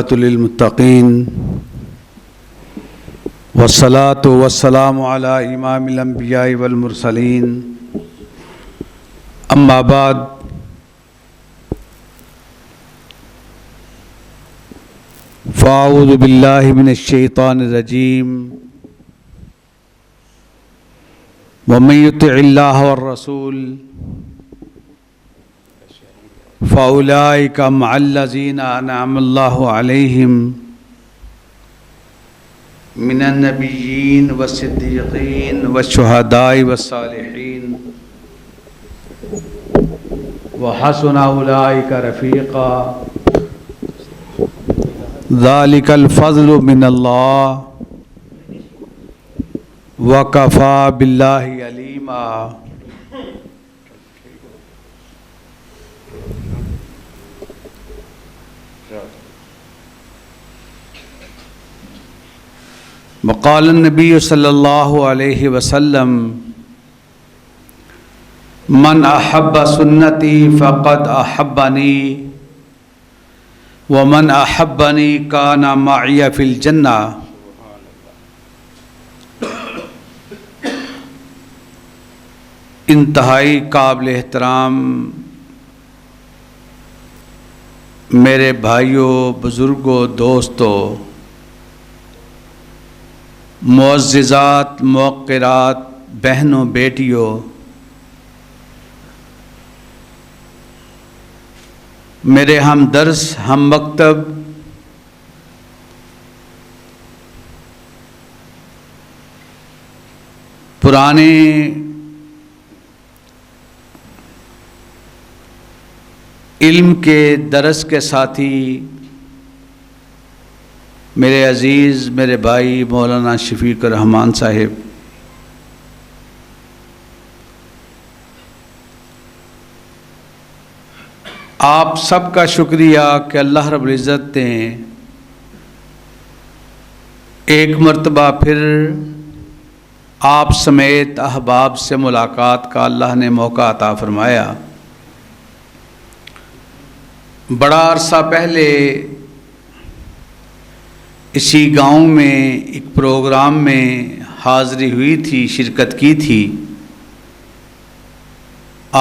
والعاقبۃ للمتقین والصلاة والسلام علی امام الانبیاء والمرسلین اما بعد فاعوذ باللہ من الشیطان الرجیم ومن یطع اللہ والرسول فأولئک مع الذین انعم اللہ علیہم من النبیین والصدیقین والشہداء والصالحین وحسن اولئک رفیقا ذلک الفضل من اللہ وکفی باللہ علیما۔ وقال النبی صلی اللہ علیہ وسلم من احب سنتی فقد احبنی ومن احبنی کان معی فی الجنہ۔ انتہائی قابل احترام میرے بھائیوں، بزرگوں، دوستوں، معززات، موقرات، بہنوں، بیٹیوں، میرے ہم درس، ہم مکتب، پرانے علم کے درس کے ساتھی، میرے عزیز، میرے بھائی مولانا شفیق الرحمان صاحب، آپ سب کا شکریہ کہ اللہ رب العزت نے ایک مرتبہ پھر آپ سمیت احباب سے ملاقات کا اللہ نے موقع عطا فرمایا۔ بڑا عرصہ پہلے اسی گاؤں میں ایک پروگرام میں حاضری ہوئی تھی، شرکت کی تھی۔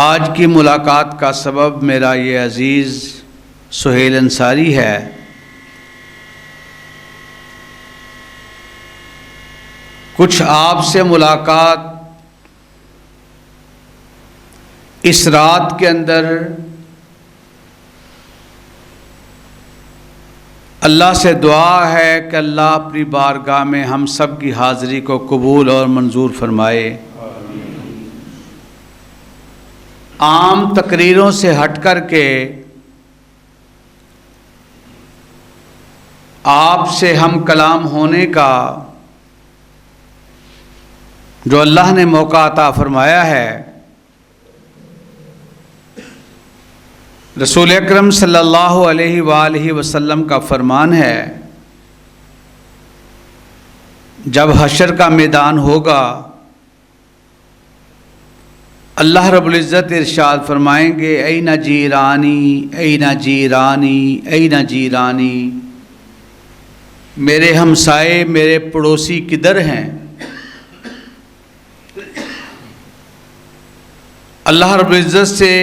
آج کی ملاقات کا سبب میرا یہ عزیز سہیل انصاری ہے۔ کچھ آپ سے ملاقات اس رات کے اندر اللہ سے دعا ہے کہ اللہ اپنی بارگاہ میں ہم سب کی حاضری کو قبول اور منظور فرمائے۔ عام تقریروں سے ہٹ کر کے آپ سے ہم کلام ہونے کا جو اللہ نے موقع عطا فرمایا ہے، رسول اکرم صلی اللہ علیہ وآلہ وسلم کا فرمان ہے، جب حشر کا میدان ہوگا اللہ رب العزت ارشاد فرمائیں گے این جیرانی این جیرانی این جیرانی، میرے ہمسائے، میرے پڑوسی کدھر ہیں؟ اللہ رب العزت سے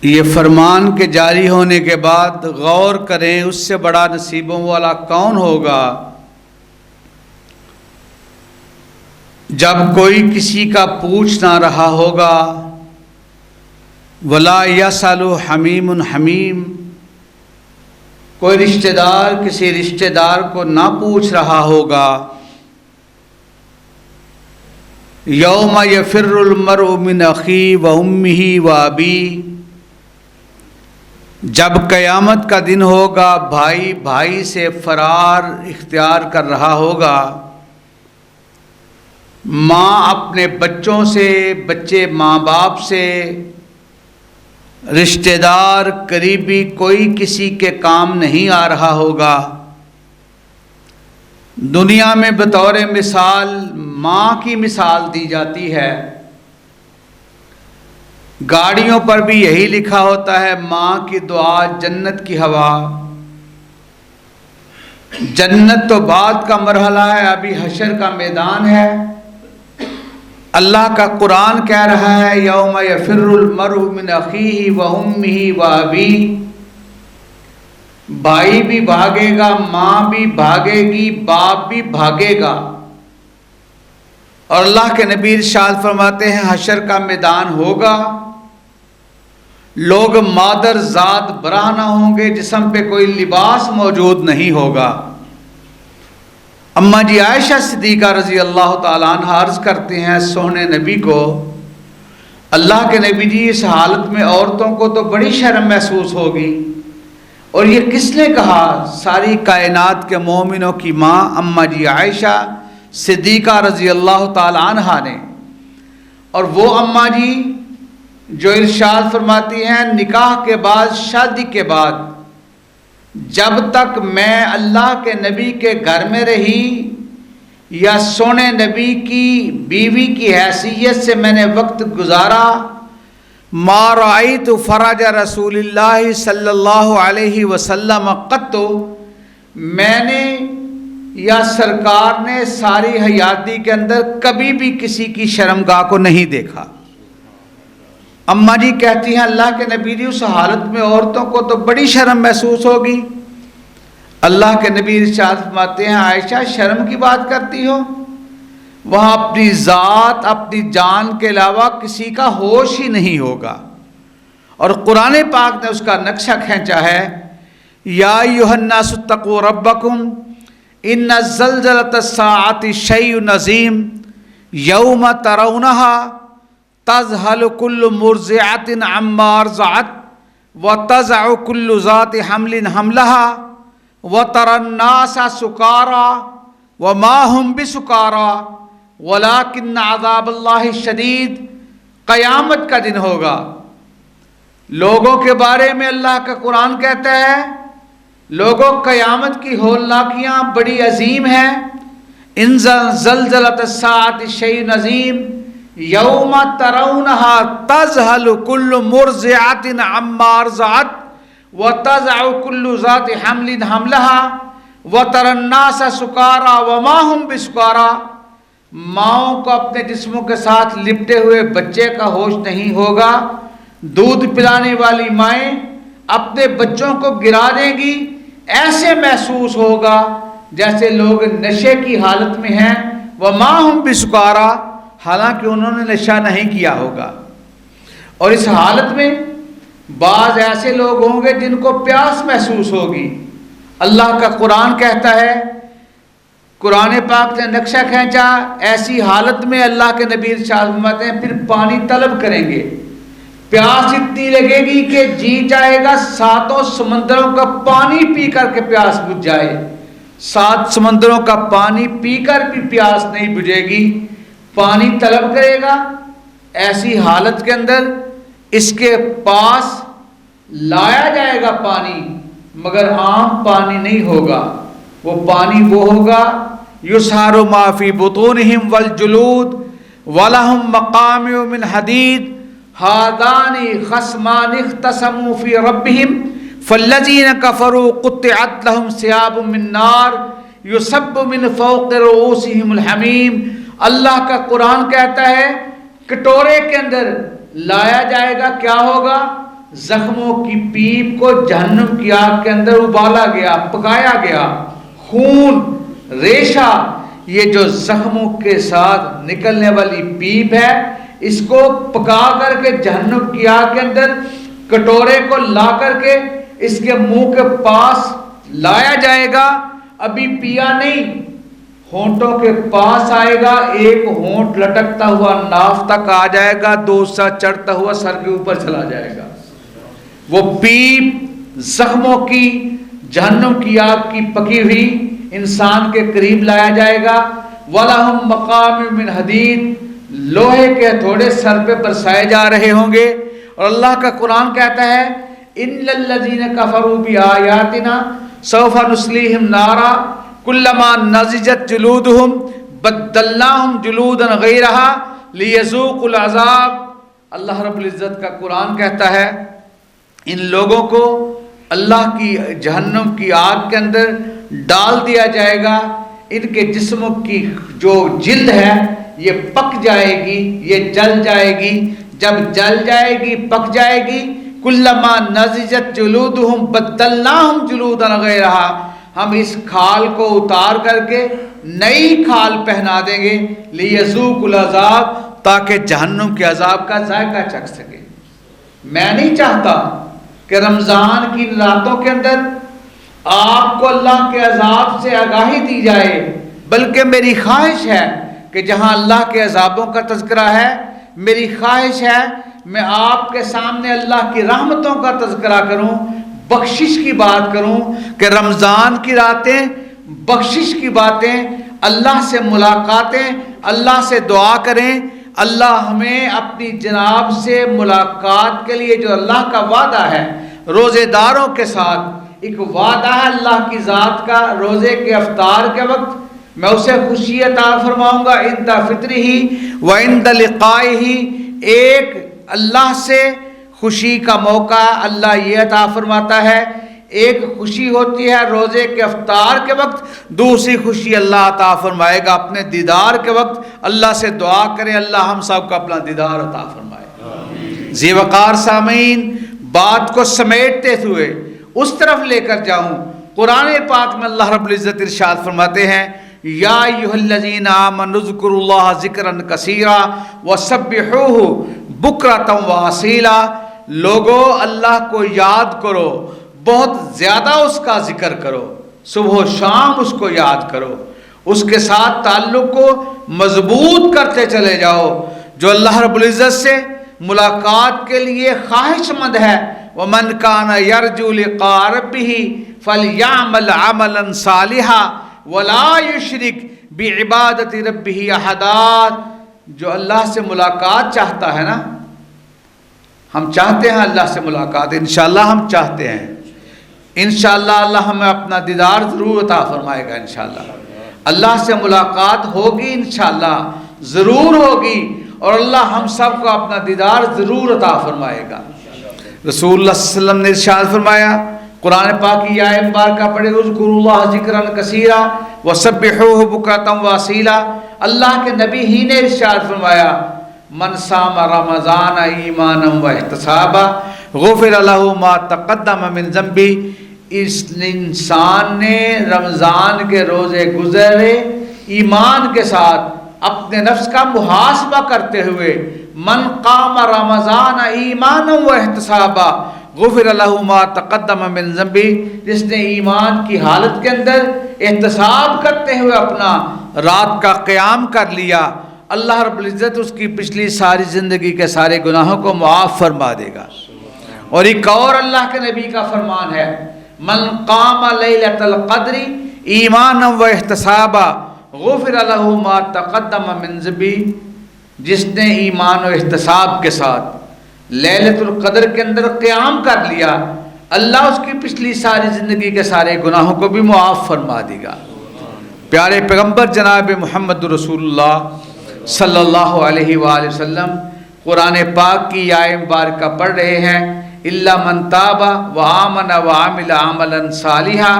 یہ فرمان کے جاری ہونے کے بعد غور کریں، اس سے بڑا نصیبوں والا کون ہوگا جب کوئی کسی کا پوچھ نہ رہا ہوگا۔ ولا یسأل حمیم حمیم، کوئی رشتہ دار کسی رشتہ دار کو نہ پوچھ رہا ہوگا۔ یوم یفر المرء من اخیہ و امہ و ابیہ، جب قیامت کا دن ہوگا بھائی بھائی سے فرار اختیار کر رہا ہوگا، ماں اپنے بچوں سے، بچے ماں باپ سے، رشتہ دار قریبی کوئی کسی کے کام نہیں آ رہا ہوگا۔ دنیا میں بطور مثال ماں کی مثال دی جاتی ہے گاڑیوں پر بھی یہی لکھا ہوتا ہے، ماں کی دعا جنت کی ہوا۔ جنت تو بعد کا مرحلہ ہے، ابھی حشر کا میدان ہے۔ اللہ کا قرآن کہہ رہا ہے یوم یفر المرء من اخیہ وامہ وابیہ، بھائی بھی بھاگے گا، ماں بھی بھاگے گی، باپ بھی بھاگے گا۔ اور اللہ کے نبی ارشاد فرماتے ہیں حشر کا میدان ہوگا، لوگ مادر ذات برہنہ ہوں گے، جسم پہ کوئی لباس موجود نہیں ہوگا۔ اماں جی عائشہ صدیقہ رضی اللہ تعالیٰ عنہ عرض کرتے ہیں سونے نبی کو، اللہ کے نبی جی اس حالت میں عورتوں کو تو بڑی شرم محسوس ہوگی، اور یہ کس نے کہا؟ ساری کائنات کے مومنوں کی ماں اماں جی عائشہ صدیقہ رضی اللہ تعالیٰ عنہ نے۔ اور وہ اماں جی جو ارشاد فرماتی ہیں نکاح کے بعد، شادی کے بعد، جب تک میں اللہ کے نبی کے گھر میں رہی یا سونے نبی کی بیوی کی حیثیت سے میں نے وقت گزارا، ما رأیت فرج رسول اللہ صلی اللہ علیہ وسلم قط، میں نے یا سرکار نے ساری حیاتی کے اندر کبھی بھی کسی کی شرمگاہ کو نہیں دیکھا۔ اماں جی کہتی ہیں اللہ کے نبی جی اس حالت میں عورتوں کو تو بڑی شرم محسوس ہوگی۔ اللہ کے نبی ارشاد فرماتے ہیں عائشہ شرم کی بات کرتی ہو؟ وہاں اپنی ذات، اپنی جان کے علاوہ کسی کا ہوش ہی نہیں ہوگا۔ اور قرآن پاک نے اس کا نقشہ کھینچا ہے، یا ایھا الناس اتقوا ربکم ان زلزلۃ الساعۃ شیء عظیم یوم ترونها تذہل کل مرضعۃ عما ارضعت وتضع کل ذات حمل حملها وترى الناس سکارى وما هم بسکارى ولكن عذاب اللہ شدید۔ قیامت کا دن ہوگا، لوگوں کے بارے میں اللہ کا قرآن کہتا ہے لوگوں قیامت کی ہولناکیاں بڑی عظیم ہیں۔ ان زلزلۃ الساعۃ شیء عظیم یوم ترونها تذہل کل مرضعۃ عما ارضعت وتضع کل ذات حمل حملها وترى الناس سکارى وما هم بسکارى۔ ماؤں کو اپنے جسموں کے ساتھ لپٹے ہوئے بچے کا ہوش نہیں ہوگا۔ دودھ پلانے والی مائیں اپنے بچوں کو گرا دیں گی، ایسے محسوس ہوگا جیسے لوگ نشے کی حالت میں ہیں۔ وما هم بسکارى، حالانکہ انہوں نے نشہ نہیں کیا ہوگا۔ اور اس حالت میں بعض ایسے لوگ ہوں گے جن کو پیاس محسوس ہوگی۔ اللہ کا قرآن کہتا ہے، قرآن پاک نے نقشہ کھینچا، ایسی حالت میں اللہ کے نبی ارشاد فرماتے ہیں پھر پانی طلب کریں گے۔ پیاس اتنی لگے گی کہ جی چاہے گا ساتوں سمندروں کا پانی پی کر کے پیاس بجھ جائے، 7 سمندروں کا پانی پی کر بھی پیاس نہیں بجھے گی، پانی طلب کرے گا۔ ایسی حالت کے اندر اس کے پاس لایا جائے گا پانی، مگر عام پانی نہیں ہوگا، وہ پانی وہ ہوگا یسحر ما فی بطونہم والجلود ولہم مقامع من حدید ھذان خصمان اختصموا فی ربہم فالذین کفروا قطعت لہم ثیاب من نار یصب من فوق رؤوسہم الحمیم۔ اللہ کا قرآن کہتا ہے کٹورے کے اندر لایا جائے گا، کیا ہوگا؟ زخموں کی پیپ کو جہنم کی آگ کے اندر ابالا گیا، پکایا گیا، خون، ریشہ، یہ جو زخموں کے ساتھ نکلنے والی پیپ ہے اس کو پکا کر کے جہنم کی آگ کے اندر کٹورے کو لا کر کے اس کے منہ کے پاس لایا جائے گا، ابھی پیا نہیں، ہونٹوں کے پاس آئے گا، ایک ہونٹ لٹکتا ہوا ناف تک آ جائے گا، دوسرا چڑھتا ہوا سر کے اوپر چلا جائے گا۔ وہ پیپ زخموں کی جہنم کی آگ کی پکی ہوئی انسان کے قریب لایا جائے گا۔ وَلَهُمْ مَقَامِعُ مِنْ حَدِيدٍ، لوہے کے تھوڑے سر پہ برسائے جا رہے ہوں گے۔ اور اللہ کا قرآن کہتا ہے إِنَّ الَّذِينَ كَفَرُوا بِآيَاتِنَا سَوْفَ نُصْلِيهِمْ نَارًا كُلَّمَا نَضِجَتْ جُلُودُهُمْ بَدَّلْنَاهُمْ جُلُودًا غَيْرَهَا لِيَذُوقُوا الْعَذَابَ۔ اللہ رب العزت کا قرآن کہتا ہے ان لوگوں کو اللہ کی جہنم کی آگ کے اندر ڈال دیا جائے گا، ان کے جسموں کی جو جلد ہے یہ پک جائے گی، یہ جل جائے گی، جب جل جائے گی پک جائے گی، کلما نضجت جلودہم بدلناہم جلودا غیرہا، ہم اس کھال کو اتار کر کے نئی کھال پہنا دیں گے، لیذوقوا العذاب، تاکہ جہنم کے عذاب کا ذائقہ چکھ سکے۔ میں نہیں چاہتا کہ رمضان کی راتوں کے اندر آپ کو اللہ کے عذاب سے آگاہی دی جائے، بلکہ میری خواہش ہے کہ جہاں اللہ کے عذابوں کا تذکرہ ہے، میری خواہش ہے میں آپ کے سامنے اللہ کی رحمتوں کا تذکرہ کروں، بخشش کی بات کروں کہ رمضان کی راتیں بخشش کی باتیں، اللہ سے ملاقاتیں، اللہ سے دعا کریں، اللہ ہمیں اپنی جناب سے ملاقات کے لیے جو اللہ کا وعدہ ہے روزے داروں کے ساتھ ایک وعدہ ہے اللہ کی ذات کا، روزے کے افطار کے وقت میں اسے خوشی عطا فرماؤں گا، عند فطرہ وعند لقائہ، ایک اللہ سے خوشی کا موقع اللہ یہ عطا فرماتا ہے، ایک خوشی ہوتی ہے روزے کے افطار کے وقت، دوسری خوشی اللہ عطا فرمائے گا اپنے دیدار کے وقت۔ اللہ سے دعا کریں اللہ ہم سب کو اپنا دیدار عطا فرمائے۔ ذی وقار سامعین، بات کو سمیٹتے ہوئے اس طرف لے کر جاؤں، قرآن پاک میں اللہ رب العزت ارشاد فرماتے ہیں یا ایھا الذین آمنوا اذکروا اللہ ذکرا کثیرا وسبحوہ بکرۃ واصیلا، لوگو اللہ کو یاد کرو، بہت زیادہ اس کا ذکر کرو، صبح و شام اس کو یاد کرو، اس کے ساتھ تعلق کو مضبوط کرتے چلے جاؤ۔ جو اللہ رب العزت سے ملاقات کے لیے خواہش مند ہے، وَمَنْ كَانَ يَرْجُو لِقَاءَ رَبِّهِ فَلْيَعْمَلْ عَمَلًا صَالِحًا وَلَا يُشْرِكْ بِعِبَادَةِ رَبِّهِ أَحَدًا، جو اللہ سے ملاقات چاہتا ہے نا، ہم چاہتے ہیں اللہ سے ملاقات، انشاءاللہ ہم چاہتے ہیں، انشاءاللہ اللہ ہمیں اپنا دیدار ضرور عطا فرمائے گا، انشاءاللہ اللہ سے ملاقات ہوگی، انشاءاللہ ضرور ہوگی، اور اللہ ہم سب کو اپنا دیدار ضرور عطا فرمائے گا۔ رسول اللہ صلی اللہ علیہ وسلم نے ارشاد فرمایا، قرآن پاک کی آیت مبارکہ پڑھے، اذکروا اللہ ذکرا کثیرا وسبحوہ بکرۃ واصیلا، اللہ کے نبی ہی نے ارشاد فرمایا من صام رمضان ایمانا واحتسابا غفر لہ ما تقدم من ذنبہ، اس انسان نے رمضان کے روزے گزرے ایمان کے ساتھ اپنے نفس کا محاسبہ کرتے ہوئے، من قام رمضان ایمانا واحتسابا غفر لہ ما تقدم من ذنبہ، جس نے ایمان کی حالت کے اندر احتساب کرتے ہوئے اپنا رات کا قیام کر لیا، اللہ رب العزت اس کی پچھلی ساری زندگی کے سارے گناہوں کو معاف فرما دے گا۔ اور ایک اور اللہ کے نبی کا فرمان ہے من قام لیلۃ القدر ایمانا واحتسابا غفر لہ ما تقدم من ذنبہ، جس نے ایمان و احتساب کے ساتھ لیلۃ القدر کے اندر قیام کر لیا، اللہ اس کی پچھلی ساری زندگی کے سارے گناہوں کو بھی معاف فرما دے گا۔ پیارے پیغمبر جناب محمد رسول اللہ صلی اللہ علیہ وآلہ وسلم قرآن پاک کی آیت مبارکہ پڑھ رہے ہیں، الا من تاب وآمن وعمل عملا صالحا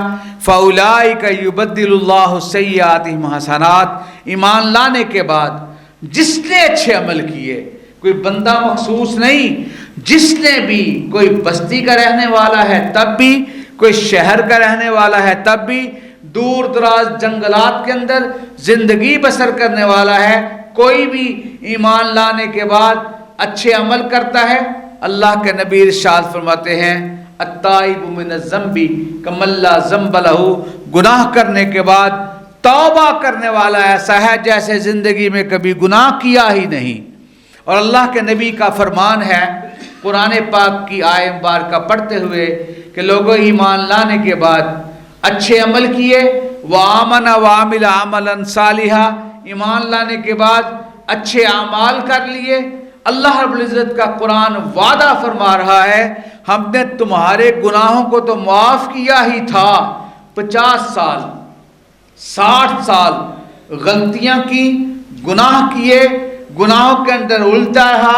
فاولئک یبدل اللہ سیئاتہم حسنات، ایمان لانے کے بعد جس نے اچھے عمل کیے، کوئی بندہ مخصوص نہیں، جس نے بھی، کوئی بستی کا رہنے والا ہے تب بھی، کوئی شہر کا رہنے والا ہے تب بھی، دور دراز جنگلات کے اندر زندگی بسر کرنے والا ہے، کوئی بھی ایمان لانے کے بعد اچھے عمل کرتا ہے، اللہ کے نبی ارشاد فرماتے ہیں التائب من الذنب کمن لا ذنب لہ، گناہ کرنے کے بعد توبہ کرنے والا ایسا ہے جیسے زندگی میں کبھی گناہ کیا ہی نہیں۔ اور اللہ کے نبی کا فرمان ہے قرآن پاک کی آیت مبارکہ پڑھتے ہوئے کہ لوگوں ایمان لانے کے بعد اچھے عمل کیے، وآمن وعمل عملا صالحا، ایمان لانے کے بعد اچھے اعمال کر لیے، اللہ رب العزت کا قرآن وعدہ فرما رہا ہے ہم نے تمہارے گناہوں کو تو معاف کیا ہی تھا، 50 سال 60 سال غلطیاں کی، گناہ کیے، گناہوں کے اندر الجھا رہا،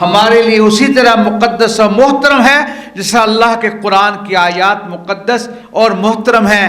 ہمارے لیے اسی طرح مقدس اور محترم ہے جس طرح اللہ کے قرآن کی آیات مقدس اور محترم ہیں۔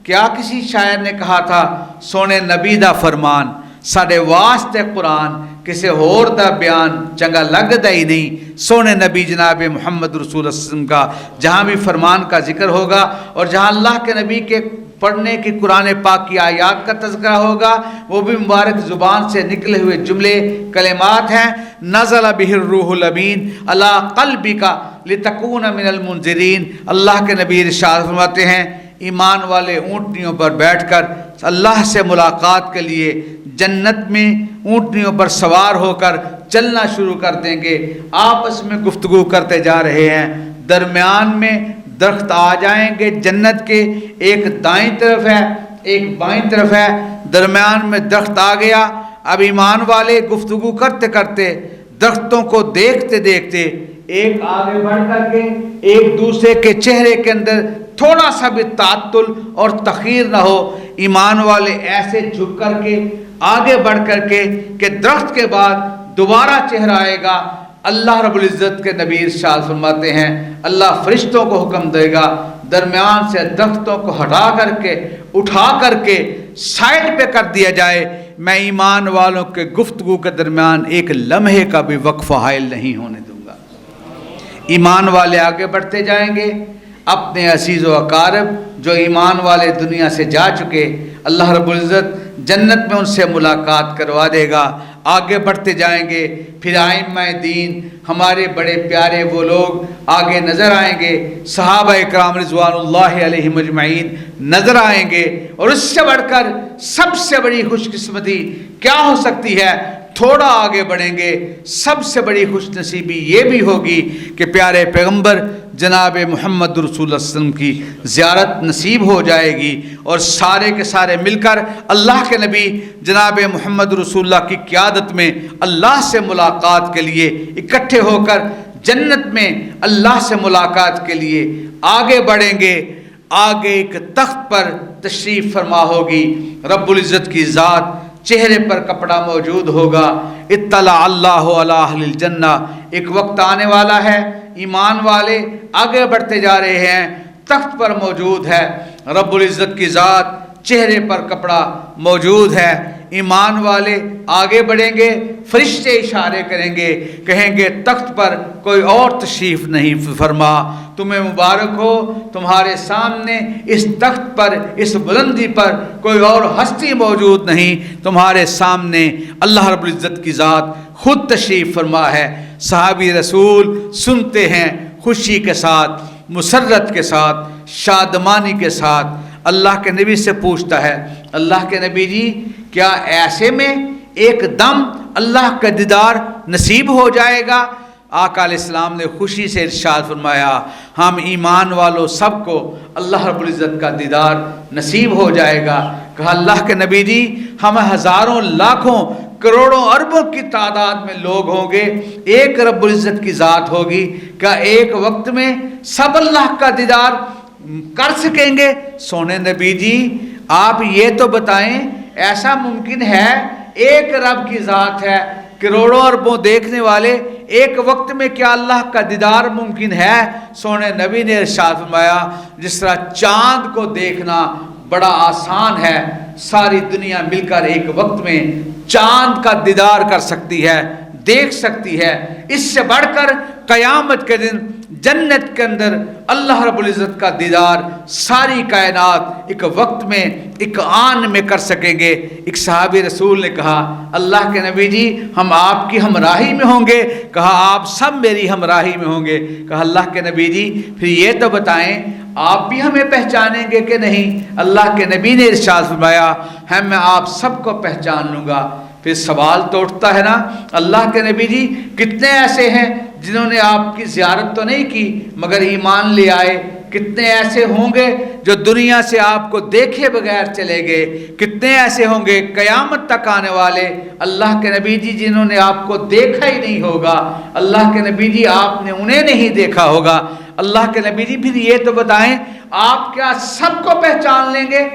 کیا کسی شاعر نے کہا تھا سونے نبی دا فرمان ساڈے واسطے قرآن کسی ہور دا بیان چنگا لگدا ہی نہیں۔ سونے نبی جناب محمد رسول اللہ صلی اللہ علیہ وسلم کا جہاں بھی فرمان کا ذکر ہوگا اور جہاں اللہ کے نبی کے پڑھنے کی قرآن پاک کی آیات کا تذکرہ ہوگا وہ بھی مبارک زبان سے نکلے ہوئے جملے کلمات ہیں۔ نزل بہ الروح الامین علی قلبک لتکون من المنذرین۔ اللہ کے نبی ارشاد فرماتے ہیں ایمان والے اونٹنیوں پر بیٹھ کر اللہ سے ملاقات کے لیے جنت میں اونٹنیوں پر سوار ہو کر چلنا شروع کر دیں گے۔ آپس میں گفتگو کرتے جا رہے ہیں، درمیان میں درخت آ جائیں گے جنت کے، ایک دائیں طرف ہے ایک بائیں طرف ہے، درمیان میں درخت آ گیا۔ اب ایمان والے گفتگو کرتے کرتے درختوں کو دیکھتے دیکھتے ایک آگے بڑھ کر کے ایک دوسرے کے چہرے کے اندر تھوڑا سا بھی تعطل اور تخیر نہ ہو، ایمان والے ایسے جھک کر کے آگے بڑھ کر کے کہ درخت کے بعد دوبارہ چہرہ آئے گا۔ اللہ رب العزت کے نبی ارشاد فرماتے ہیں اللہ فرشتوں کو حکم دے گا درمیان سے درختوں کو ہٹا کر کے اٹھا کر کے سائڈ پہ کر دیا جائے، میں ایمان والوں کے گفتگو کے درمیان ایک لمحے کا بھی وقفہ حائل نہیں ہونے دوں گا۔ ایمان والے آگے بڑھتے جائیں گے، اپنے عزیز و اقارب جو ایمان والے دنیا سے جا چکے اللہ رب العزت جنت میں ان سے ملاقات کروا دے گا۔ آگے بڑھتے جائیں گے، پھر ائمہ دین ہمارے بڑے پیارے وہ لوگ آگے نظر آئیں گے، صحابہ اکرام رضوان اللہ علیہم اجمعین نظر آئیں گے، اور اس سے بڑھ کر سب سے بڑی خوش قسمتی کیا ہو سکتی ہے؟ تھوڑا آگے بڑھیں گے، سب سے بڑی خوش نصیبی یہ بھی ہوگی کہ پیارے پیغمبر جناب محمد رسول اللہ صلی اللہ علیہ وسلم کی زیارت نصیب ہو جائے گی، اور سارے کے سارے مل کر اللہ کے نبی جناب محمد رسول اللہ کی قیادت میں اللہ سے ملاقات کے لیے اکٹھے ہو کر جنت میں اللہ سے ملاقات کے لیے آگے بڑھیں گے۔ آگے ایک تخت پر تشریف فرما ہوگی رب العزت کی ذات، چہرے پر کپڑا موجود ہوگا۔ اطلع اللہ علی اہل الجنہ، ایک وقت آنے والا ہے ایمان والے آگے بڑھتے جا رہے ہیں، تخت پر موجود ہے رب العزت کی ذات، چہرے پر کپڑا موجود ہے، ایمان والے آگے بڑھیں گے، فرشتے اشارے کریں گے، کہیں گے تخت پر کوئی اور تشریف نہیں فرما، تمہیں مبارک ہو، تمہارے سامنے اس تخت پر اس بلندی پر کوئی اور ہستی موجود نہیں، تمہارے سامنے اللہ رب العزت کی ذات خود تشریف فرما ہے۔ صحابی رسول سنتے ہیں خوشی کے ساتھ، مسرت کے ساتھ، شادمانی کے ساتھ۔ اللہ کے نبی سے پوچھتا ہے اللہ کے نبی جی کیا ایسے میں ایک دم اللہ کا دیدار نصیب ہو جائے گا؟ آقا علیہ السلام نے خوشی سے ارشاد فرمایا ہم ایمان والوں سب کو اللہ رب العزت کا دیدار نصیب ہو جائے گا۔ کہا اللہ کے نبی جی ہم ہزاروں لاکھوں کروڑوں اربوں کی تعداد میں لوگ ہوں گے، ایک رب العزت کی ذات ہوگی، کیا ایک وقت میں سب اللہ کا دیدار کر سکیں گے؟ سونے نبی جی آپ یہ تو بتائیں ایسا ممکن ہے؟ ایک رب کی ذات ہے، کروڑوں اربوں دیکھنے والے، ایک وقت میں کیا اللہ کا دیدار ممکن ہے؟ سونے نبی نے ارشاد فرمایا جس طرح چاند کو دیکھنا بڑا آسان ہے، ساری دنیا مل کر ایک وقت میں چاند کا دیدار کر سکتی ہے، دیکھ سکتی ہے، اس سے بڑھ کر قیامت کے دن جنت کے اندر اللہ رب العزت کا دیدار ساری کائنات ایک وقت میں ایک آن میں کر سکیں گے۔ ایک صحابی رسول نے کہا اللہ کے نبی جی ہم آپ کی ہمراہی میں ہوں گے؟ کہا آپ سب میری ہمراہی میں ہوں گے۔ کہا اللہ کے نبی جی پھر یہ تو بتائیں آپ بھی ہمیں پہچانیں گے کہ نہیں؟ اللہ کے نبی نے ارشاد فرمایا ہے میں آپ سب کو پہچان لوں گا۔ پھر سوال تو اٹھتا ہے نا اللہ کے نبی جی کتنے ایسے ہیں جنہوں نے آپ کی زیارت تو نہیں کی مگر ایمان لے آئے؟ کتنے ایسے ہوں گے جو دنیا سے آپ کو دیکھے بغیر چلے گئے؟ کتنے ایسے ہوں گے قیامت تک آنے والے اللہ کے نبی جی جنہوں نے آپ کو دیکھا ہی نہیں ہوگا؟ اللہ کے نبی جی آپ نے انہیں نہیں دیکھا ہوگا۔ اللہ کے نبی جی پھر یہ تو بتائیں آپ کیا سب کو پہچان لیں گے؟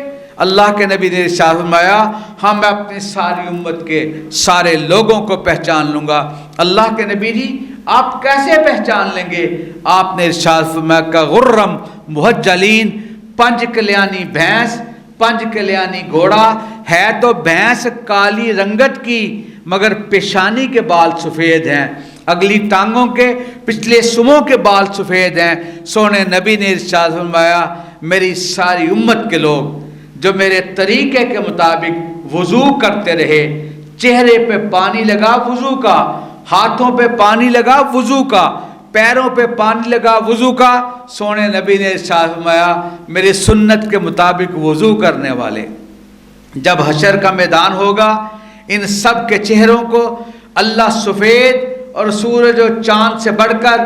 اللہ کے نبی نے ارشاد فرمایا ہاں میں اپنی ساری امت کے سارے لوگوں کو پہچان لوں گا۔ اللہ کے نبی جی آپ کیسے پہچان لیں گے؟ آپ نے ارشاد فرمایا کہ غرم محجلین، پنج کلیانی بھینس، پنج کلیانی گھوڑا ہے تو بھینس کالی رنگت کی مگر پیشانی کے بال سفید ہیں، اگلی ٹانگوں کے پچھلے سموں کے بال سفید ہیں۔ سونے نبی نے ارشاد فرمایا میری ساری امت کے لوگ جو میرے طریقے کے مطابق وضو کرتے رہے، چہرے پہ پانی لگا وضو کا، ہاتھوں پہ پانی لگا وضو کا، پیروں پہ پانی لگا وضو کا، سونے نبی نے ارشاد فرمایا میری سنت کے مطابق وضو کرنے والے جب حشر کا میدان ہوگا ان سب کے چہروں کو اللہ سفید اور سورج و چاند سے بڑھ کر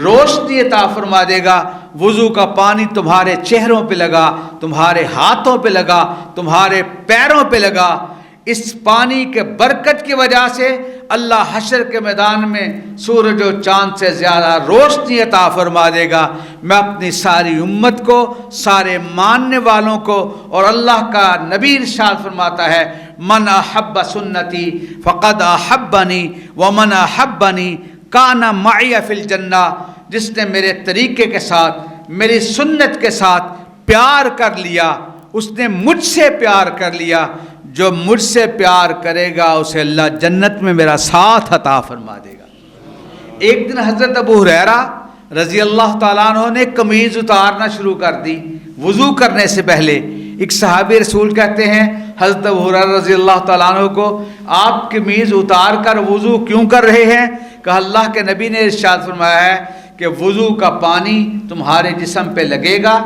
روشنی عطا فرما دے گا۔ وضو کا پانی تمہارے چہروں پہ لگا، تمہارے ہاتھوں پہ لگا، تمہارے پیروں پہ لگا، اس پانی کے برکت کی وجہ سے اللہ حشر کے میدان میں سورج و چاند سے زیادہ روشنی عطا فرما دے گا۔ میں اپنی ساری امت کو، سارے ماننے والوں کو، اور اللہ کا نبی ارشاد فرماتا ہے من احب سنتی فقد احبنی ومن احبنی کان معی فی الجنہ، جس نے میرے طریقے کے ساتھ، میری سنت کے ساتھ پیار کر لیا اس نے مجھ سے پیار کر لیا، جو مجھ سے پیار کرے گا اسے اللہ جنت میں میرا ساتھ عطا فرما دے گا۔ ایک دن حضرت ابو ہریرہ رضی اللہ تعالیٰ عنہ نے قمیض اتارنا شروع کر دی وضو کرنے سے پہلے۔ ایک صحابی رسول کہتے ہیں حضرت ابو ہریرہ رضی اللہ تعالیٰ عنہ کو آپ قمیض اتار کر وضو کیوں کر رہے ہیں؟ کہ اللہ کے نبی نے ارشاد فرمایا ہے کہ وضو کا پانی تمہارے جسم پہ لگے گا،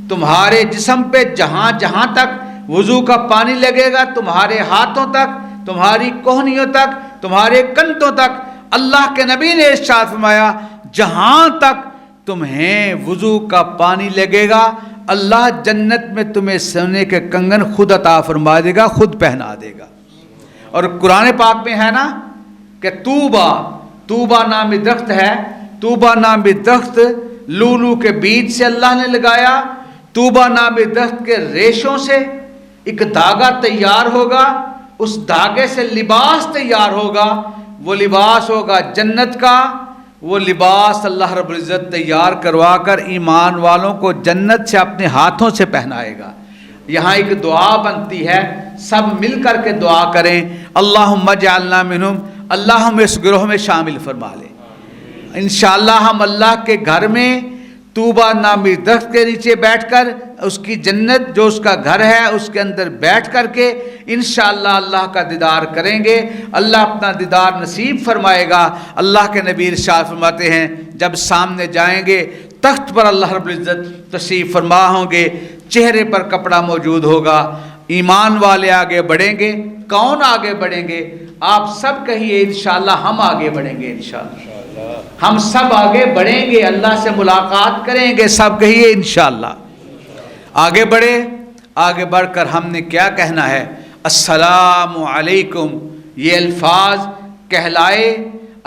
تمہارے جسم پہ جہاں جہاں تک وضو کا پانی لگے گا، تمہارے ہاتھوں تک، تمہاری کوہنیوں تک، تمہارے کندھوں تک، اللہ کے نبی نے ارشاد فرمایا جہاں تک تمہیں وضو کا پانی لگے گا اللہ جنت میں تمہیں سونے کے کنگن خود عطا فرما دے گا، خود پہنا دے گا۔ اور قرآن پاک میں ہے نا کہ توبہ نامی درخت ہے، توبہ نامی درخت لولو کے بیج سے اللہ نے لگایا، توبہ نامی درخت کے ریشوں سے ایک دھاگا تیار ہوگا، اس دھاگے سے لباس تیار ہوگا، وہ لباس ہوگا جنت کا، وہ لباس اللہ رب العزت تیار کروا کر ایمان والوں کو جنت سے اپنے ہاتھوں سے پہنائے گا۔ یہاں ایک دعا بنتی ہے، سب مل کر کے دعا کریں اللہم اجعلنا منہم، اللہ ہم اس گروہ میں شامل فرما لے۔ انشاءاللہ ہم اللہ کے گھر میں طوبہ نامی درخت کے نیچے بیٹھ کر اس کی جنت جو اس کا گھر ہے اس کے اندر بیٹھ کر کے انشاءاللہ اللہ کا دیدار کریں گے، اللہ اپنا دیدار نصیب فرمائے گا۔ اللہ کے نبی ارشاد فرماتے ہیں جب سامنے جائیں گے تخت پر اللہ رب العزت تشریف فرما ہوں گے، چہرے پر کپڑا موجود ہوگا، ایمان والے آگے بڑھیں گے۔ کون آگے بڑھیں گے؟ آپ سب کہیے انشاءاللہ ہم آگے بڑھیں گے، انشاءاللہ ہم سب آگے بڑھیں گے، اللہ سے ملاقات کریں گے، سب کہیے انشاءاللہ۔ آگے بڑھے، آگے بڑھ کر ہم نے کیا کہنا ہے؟ السلام علیکم، یہ الفاظ کہلائے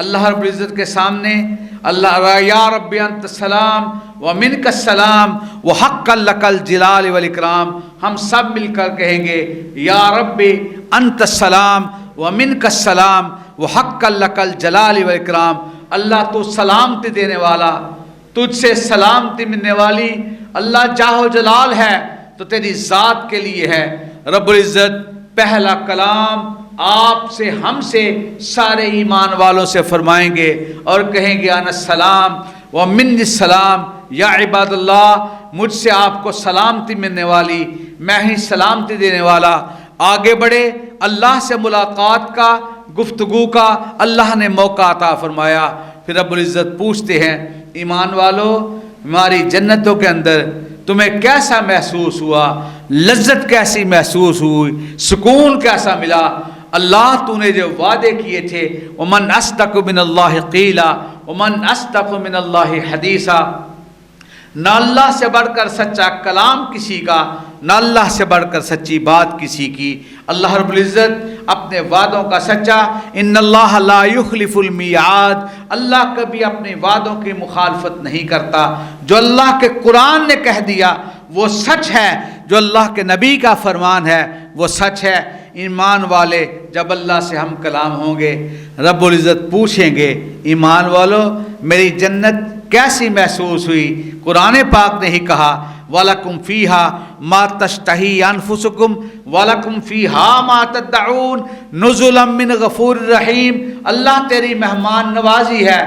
اللہ رب العزت کے سامنے۔ اللہ یا رب انت السلام ومنک السلام وحق لک الجلال والاکرام، ہم سب مل کر کہیں گے یا رب انت السلام ومنک السلام وحق لک الجلال والاکرام۔ اللہ تو سلامتی دینے والا، تجھ سے سلامتی ملنے والی اللہ جاہ و جلال ہے تو تیری ذات کے لیے ہے۔ رب العزت پہلا کلام آپ سے، ہم سے، سارے ایمان والوں سے فرمائیں گے اور کہیں گے انا السلام ومن السلام، یا عباد اللہ مجھ سے آپ کو سلامتی ملنے والی، میں ہی سلامتی دینے والا۔ آگے بڑھے، اللہ سے ملاقات کا، گفتگو کا اللہ نے موقع عطا فرمایا۔ پھر رب العزت پوچھتے ہیں ایمان والو ہماری جنتوں کے اندر تمہیں کیسا محسوس ہوا، لذت کیسی محسوس ہوئی، سکون کیسا ملا؟ اللہ تو نے جو وعدے کیے تھے ومن اصدق من اللہ قیلا ومن اصدق من اللہ حدیثا، نہ اللہ سے بڑھ کر سچا کلام کسی کا، نہ اللہ سے بڑھ کر سچی بات کسی کی۔ اللہ رب العزت اپنے وعدوں کا سچا، ان اللہ لا یخلف المیعاد، اللہ کبھی اپنے وعدوں کی مخالفت نہیں کرتا۔ جو اللہ کے قرآن نے کہہ دیا وہ سچ ہے، جو اللہ کے نبی کا فرمان ہے وہ سچ ہے۔ ایمان والے جب اللہ سے ہم کلام ہوں گے رب العزت پوچھیں گے ایمان والو میری جنت کیسی محسوس ہوئی؟ قرآن پاک نے ہی کہا وَلَكُمْ فِيهَا مَا تَشْتَهِي أَنفُسُكُمْ وَلَكُمْ فِيهَا مَا تَدَّعُونَ نُزُلًا مِّن غَفُورٍ رَحِيمٍ۔ اللہ تیری مہمان نوازی ہے،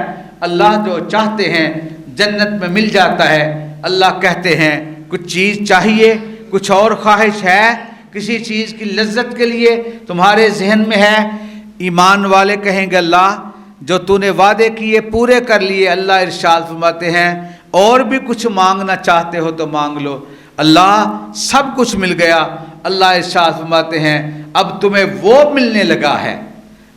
اللہ جو چاہتے ہیں جنت میں مل جاتا ہے۔ اللہ کہتے ہیں کچھ چیز چاہیے، کچھ اور خواہش ہے، کسی چیز کی لذت کے لیے تمہارے ذہن میں ہے؟ ایمان والے کہیں گے اللہ جو تو نے وعدے کیے پورے کر لیے۔ اللہ ارشاد فرماتے ہیں اور بھی کچھ مانگنا چاہتے ہو تو مانگ لو۔ اللہ سب کچھ مل گیا۔ اللہ ارشاد فرماتے ہیں اب تمہیں وہ ملنے لگا ہے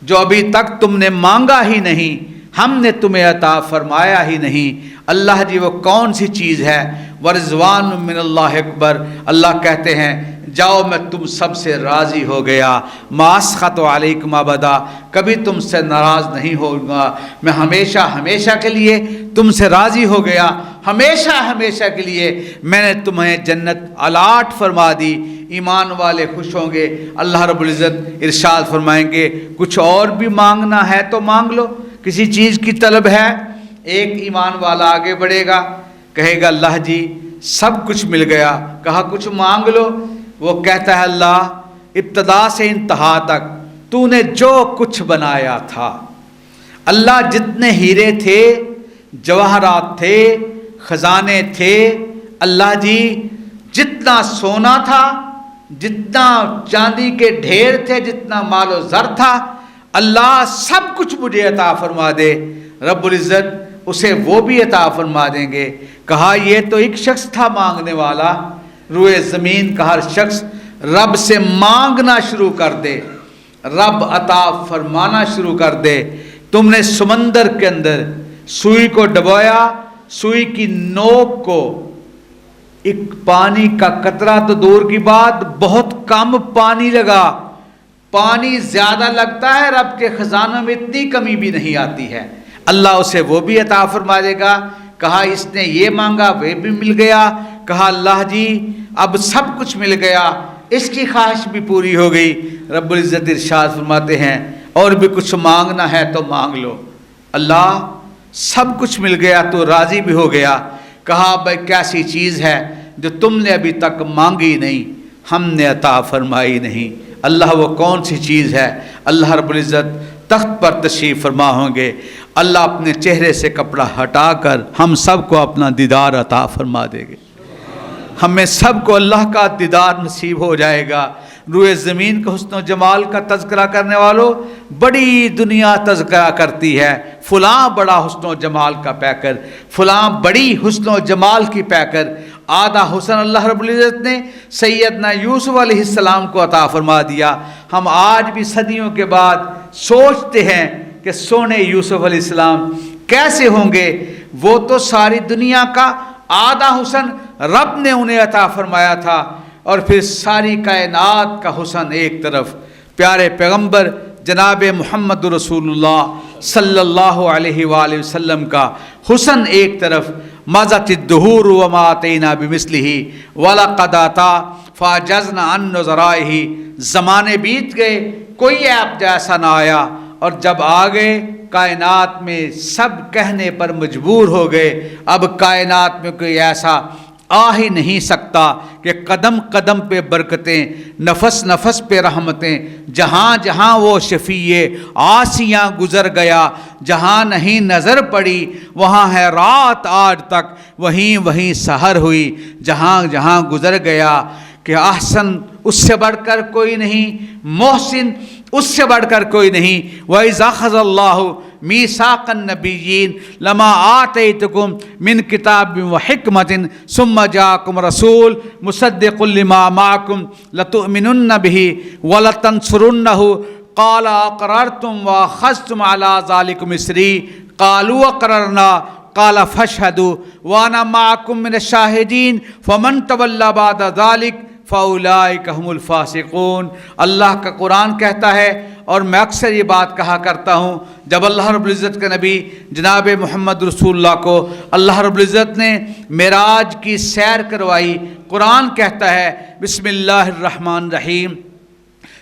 جو ابھی تک تم نے مانگا ہی نہیں، ہم نے تمہیں عطا فرمایا ہی نہیں۔ اللہ جی وہ کون سی چیز ہے؟ ورضوان من اللہ اکبر۔ اللہ کہتے ہیں جاؤ میں تم سب سے راضی ہو گیا، ما اسخط علیکم ابدا، کبھی تم سے ناراض نہیں ہوگا، میں ہمیشہ ہمیشہ کے لیے تم سے راضی ہو گیا، ہمیشہ ہمیشہ کے لیے میں نے تمہیں جنت الاٹ فرما دی۔ ایمان والے خوش ہوں گے۔ اللہ رب العزت ارشاد فرمائیں گے کچھ اور بھی مانگنا ہے تو مانگ لو، کسی چیز کی طلب ہے؟ ایک ایمان والا آگے بڑھے گا کہے گا اللہ جی سب کچھ مل گیا، کہا کچھ مانگ لو۔ وہ کہتا ہے اللہ ابتدا سے انتہا تک تو نے جو کچھ بنایا تھا، اللہ جتنے ہیرے تھے، جواہرات تھے، خزانے تھے، اللہ جی جتنا سونا تھا، جتنا چاندی کے ڈھیر تھے، جتنا مال و زر تھا، اللہ سب کچھ مجھے عطا فرما دے۔ رب العزت اسے وہ بھی عطا فرما دیں گے۔ کہا یہ تو ایک شخص تھا مانگنے والا، روئے زمین کا ہر شخص رب سے مانگنا شروع کر دے، رب عطا فرمانا شروع کر دے۔ تم نے سمندر کے اندر سوئی کو ڈبویا، سوئی کی نوک کو ایک پانی کا قطرہ تو دور کی بات بہت کم پانی لگا، پانی زیادہ لگتا ہے، رب کے خزانوں میں اتنی کمی بھی نہیں آتی ہے۔ اللہ اسے وہ بھی عطا فرما دے گا۔ کہا اس نے یہ مانگا وہ بھی مل گیا، کہا اللہ جی اب سب کچھ مل گیا، اس کی خواہش بھی پوری ہو گئی۔ رب العزت ارشاد فرماتے ہیں اور بھی کچھ مانگنا ہے تو مانگ لو۔ اللہ سب کچھ مل گیا تو راضی بھی ہو گیا۔ کہا بھائی کیسی چیز ہے جو تم نے ابھی تک مانگی نہیں، ہم نے عطا فرمائی نہیں؟ اللہ وہ کون سی چیز ہے؟ اللہ رب العزت تخت پر تشریف فرما ہوں گے، اللہ اپنے چہرے سے کپڑا ہٹا کر ہم سب کو اپنا دیدار عطا فرما دے گے، ہمیں سب کو اللہ کا دیدار نصیب ہو جائے گا۔ روئے زمین کے حسن و جمال کا تذکرہ کرنے والوں بڑی دنیا تذکرہ کرتی ہے، فلاں بڑا حسن و جمال کا پیکر، فلاں بڑی حسن و جمال کی پیکر۔ آدھا حسن اللہ رب العزت نے سیدنا یوسف علیہ السلام کو عطا فرما دیا۔ ہم آج بھی صدیوں کے بعد سوچتے ہیں کہ سونے یوسف علیہ السلام کیسے ہوں گے، وہ تو ساری دنیا کا آدھا حسن رب نے انہیں عطا فرمایا تھا، اور پھر ساری کائنات کا حسن ایک طرف، پیارے پیغمبر جناب محمد رسول اللہ صلی اللہ علیہ وآلہ وسلم کا حسن ایک طرف، مَضَتِ الدُّهُورُ وَمَا آتَيْنَا بِمِثْلِهِ وَلَقَدْ آتَا فَأَعْجَزْنَا عَن نُّظَرَائِهِ۔ زمانے بیت گئے کوئی عیب جیسا نہ آیا، اور جب آ گئے کائنات میں سب کہنے پر مجبور ہو گئے۔ اب کائنات میں کوئی ایسا آ ہی نہیں سکتا کہ قدم قدم پہ برکتیں، نفس نفس پہ رحمتیں، جہاں جہاں وہ شفیع آسیاں گزر گیا، جہاں نہیں نظر پڑی وہاں ہے رات آج تک، وہیں وہیں سحر ہوئی، جہاں جہاں گزر گیا کہ احسن اس سے بڑھ کر کوئی نہیں، محسن اس سے بڑھ کر کوئی نہیں۔ وَإِذَا أَخَذَ اللَّهُ مِيثَاقَ النَّبِيِّينَ لَمَا آتَيْتُكُم مِّن كِتَابٍ وَحِكْمَةٍ ثُمَّ جَاءَكُمْ رَسُولٌ مُصَدِّقٌ لِّمَا مَعَكُمْ لَتُؤْمِنُنَّ بِهِ وَلَتَنصُرُنَّهُ قَالَ أَقْرَرْتُمْ وَأَخَذْتُمْ عَلَىٰ ذَلِكُمْ إِصْرِي قَالُوا أَقْرَرْنَا قَالَ فَاشْهَدُوا وَأَنَا مَعَكُم مِّنَ الشَّاهِدِينَ فَمَن تَوَلَّىٰ بَعْدَ ذَلِكَ فَأُولَٰئِكَ هُمُ الْفَاسِقُونَ۔ اللہ کا قرآن کہتا ہے، اور میں اکثر یہ بات کہا کرتا ہوں، جب اللہ رب العزت کے نبی جناب محمد رسول اللہ کو اللہ رب العزت نے معراج کی سیر کروائی، قرآن کہتا ہے بسم اللہ الرحمن الرحیم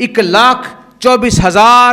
1,24,000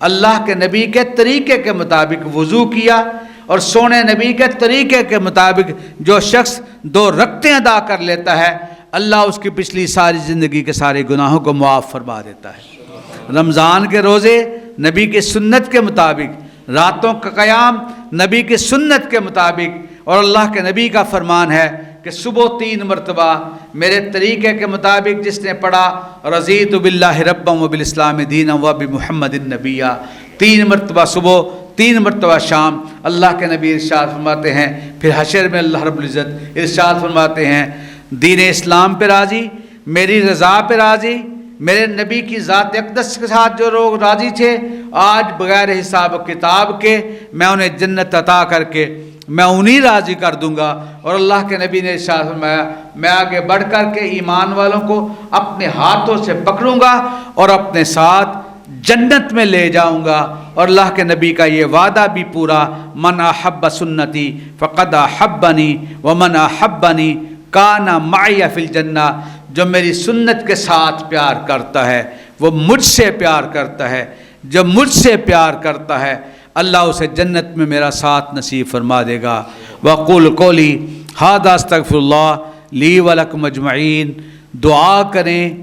اللہ کے نبی کے طریقے کے مطابق وضو کیا اور سونے نبی کے طریقے کے مطابق جو شخص 2 رکعتیں ادا کر لیتا ہے اللہ اس کی پچھلی ساری زندگی کے سارے گناہوں کو معاف فرما دیتا ہے۔ رمضان کے روزے نبی کی سنت کے مطابق، راتوں کا قیام نبی کی سنت کے مطابق، اور اللہ کے نبی کا فرمان ہے کہ صبح 3 مرتبہ میرے طریقے کے مطابق جس نے پڑھا رضیت باللہ ربا وبالاسلام دینا وبمحمد نبیہ، 3 مرتبہ صبح 3 مرتبہ شام، اللہ کے نبی ارشاد فرماتے ہیں پھر حشر میں اللہ رب العزت ارشاد فرماتے ہیں دین اسلام پہ راضی، میری رضا پہ راضی، میرے نبی کی ذات اقدس کے ساتھ جو لوگ راضی تھے آج بغیر حساب و کتاب کے میں انہیں جنت عطا کر کے میں انہیں راضی کر دوں گا۔ اور اللہ کے نبی نے ارشاد فرمایا میں آگے بڑھ کر کے ایمان والوں کو اپنے ہاتھوں سے پکڑوں گا اور اپنے ساتھ جنت میں لے جاؤں گا۔ اور اللہ کے نبی کا یہ وعدہ بھی پورا، من احب سنتی فقد احبنی ومن احبنی کان معی فی الجنہ، جو میری سنت کے ساتھ پیار کرتا ہے وہ مجھ سے پیار کرتا ہے، جو مجھ سے پیار کرتا ہے اللہ اسے جنت میں میرا ساتھ نصیب فرما دے گا۔ وقول قولی ھذا استغفر اللہ لی ولکم اجمعین، دعا کریں